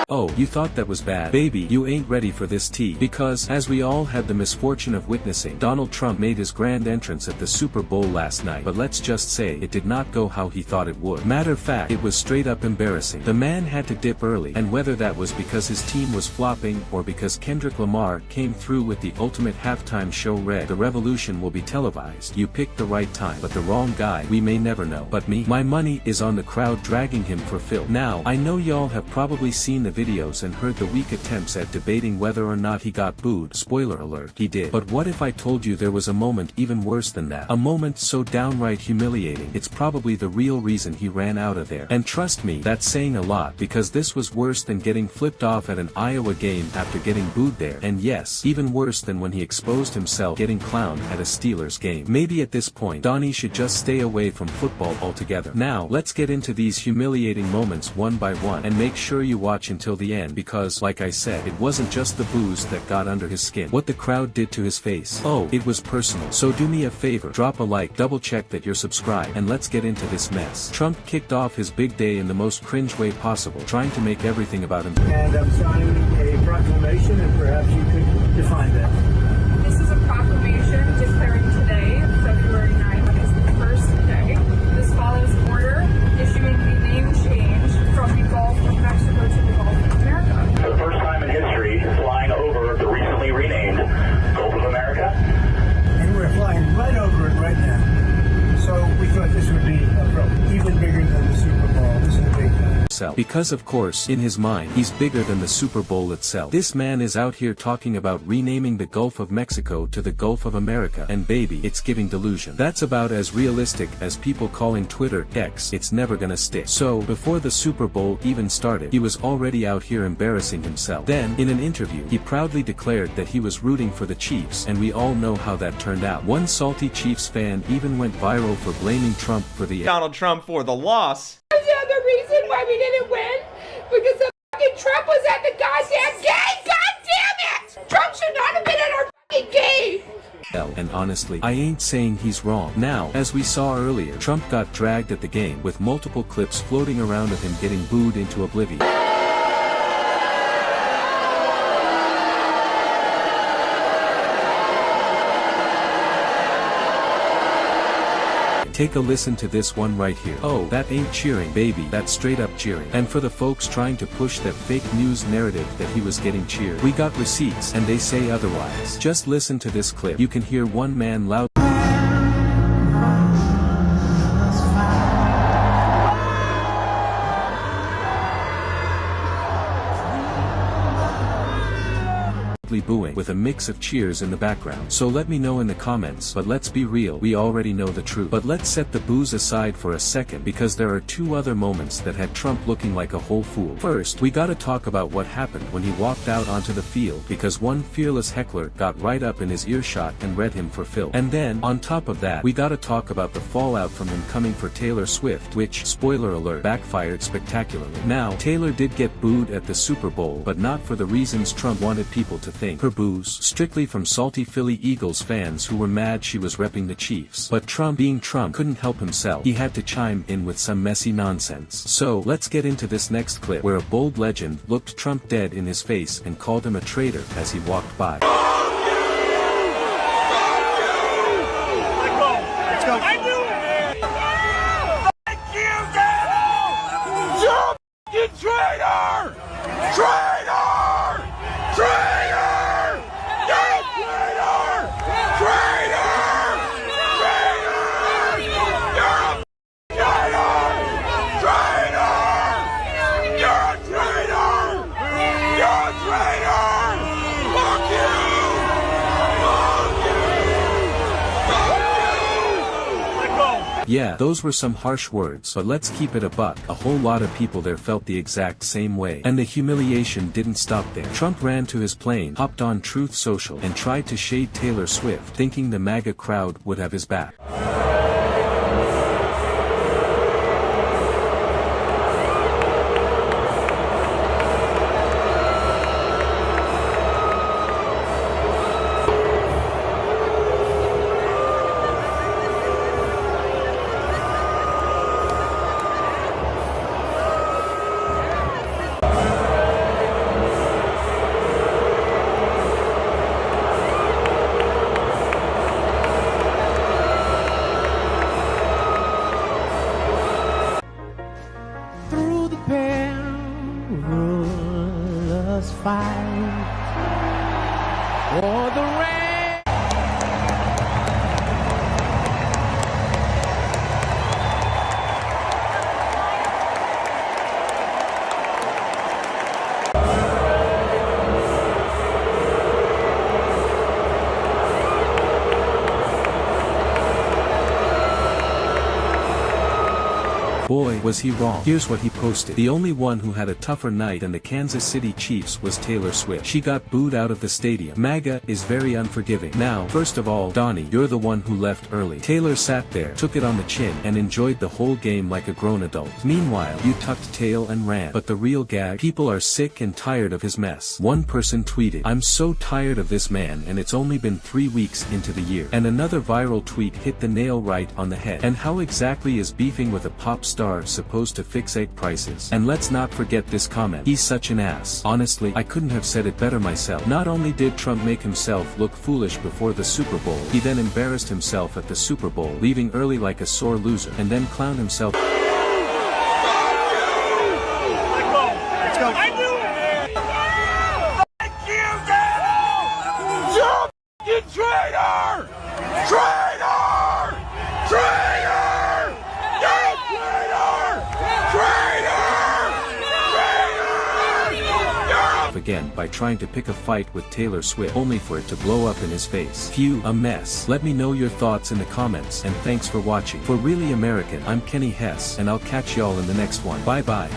Oh, you thought that was bad? Baby, you ain't ready for this tea. Because, as we all had the misfortune of witnessing, Donald Trump made his grand entrance at the Super Bowl last night. But let's just say it did not go how he thought it would. Matter of fact, it was straight up embarrassing. The man had to dip early, and whether that was because his team was flopping or because Kendrick Lamar came through with the ultimate halftime show "The Revolution will be televised," you picked the right time, but the wrong guy. We may never know. But me, my money is on the crowd dragging him for filth. Now, I know y'all have probably seen the videos and heard the weak attempts at debating whether or not he got booed. Spoiler alert, he did. But what if I told you there was a moment even worse than that? A moment so downright humiliating, it's probably the real reason he ran out of there. And trust me, that's saying a lot, because this was worse than getting flipped off at an Iowa game after getting booed there. And yes, even worse than when he exposed himself getting clowned at a Steelers game. Maybe at this point, Donnie should just stay away from football altogether. Now, let's get into these humiliating moments one by one, and make sure you watch until the end, because, like I said, it wasn't just the booze that got under his skin. What the crowd did to his face. Oh, it was personal. So do me a favor, drop a like, double check that you're subscribed, and let's get into this mess. Trump kicked off his big day in the most cringe way possible, trying to make everything about him. And I'm signing a proclamation, and perhaps you could define that. This is a proclamation declaring today, February 9th, as the first day. This follows an order issuing a name change from the Gulf of Mexico to the Gulf of America. For the first time in history, flying over the recently renamed Gulf of America. And we're flying right over it right now. So we thought this would be even bigger than the Super Bowl. This is a big time. Because of course, in his mind, he's bigger than the Super Bowl itself. This man is out here talking about renaming the Gulf of Mexico to the Gulf of America, and baby, it's giving delusion. That's about as realistic as people calling Twitter X. It's never gonna stick. So, before the Super Bowl even started, he was already out here embarrassing himself. Then, in an interview, he proudly declared that he was rooting for the Chiefs, and we all know how that turned out. One salty Chiefs fan even went viral for blaming Trump for the Donald Trump for the loss. That's the other reason why we didn't win, because the fucking Trump was at the goddamn game. God damn it! Trump should not have been at our fucking game. And honestly, I ain't saying he's wrong. Now, as we saw earlier, Trump got dragged at the game, with multiple clips floating around of him getting booed into oblivion. Take a listen to this one right here. Oh, that ain't cheering, baby, that's straight up cheering. And for the folks trying to push that fake news narrative that he was getting cheered, we got receipts, and they say otherwise. Just listen to this clip. You can hear one man loud booing, with a mix of cheers in the background. So let me know in the comments, but let's be real, we already know the truth. But let's set the booze aside for a second, because there are two other moments that had Trump looking like a whole fool. First, we gotta talk about what happened when he walked out onto the field, because one fearless heckler got right up in his earshot and read him for filth. And then, on top of that, we gotta talk about the fallout from him coming for Taylor Swift, which, spoiler alert, backfired spectacularly. Now, Taylor did get booed at the Super Bowl, but not for the reasons Trump wanted people to think. Her boos, strictly from salty Philly Eagles fans who were mad she was repping the Chiefs. But Trump, being Trump, couldn't help himself. He had to chime in with some messy nonsense. So, let's get into this next clip, where a bold legend looked Trump dead in his face and called him a traitor as he walked by. Yeah, those were some harsh words, but let's keep it a buck. A whole lot of people there felt the exact same way. And the humiliation didn't stop there. Trump ran to his plane, hopped on Truth Social, and tried to shade Taylor Swift, thinking the MAGA crowd would have his back. us fight for the rain. Boy, was he wrong. Here's what he posted. The only one who had a tougher night than the Kansas City Chiefs was Taylor Swift. She got booed out of the stadium. MAGA is very unforgiving. Now, first of all, Donnie, you're the one who left early. Taylor sat there, took it on the chin, and enjoyed the whole game like a grown adult. Meanwhile, you tucked tail and ran. But the real gag, people are sick and tired of his mess. One person tweeted, "I'm so tired of this man and it's only been 3 weeks into the year." And another viral tweet hit the nail right on the head. And how exactly is beefing with a pop star supposed to fix egg prices? And let's not forget this comment. He's such an ass. Honestly, I couldn't have said it better myself. Not only did Trump make himself look foolish before the Super Bowl, he then embarrassed himself at the Super Bowl, leaving early like a sore loser, and then clowned himself. Again by trying to pick a fight with Taylor Swift, only for it to blow up in his face. Phew, a mess. Let me know your thoughts in the comments, and thanks for watching. For Really American, I'm Kenny Hess, and I'll catch y'all in the next one. Bye bye.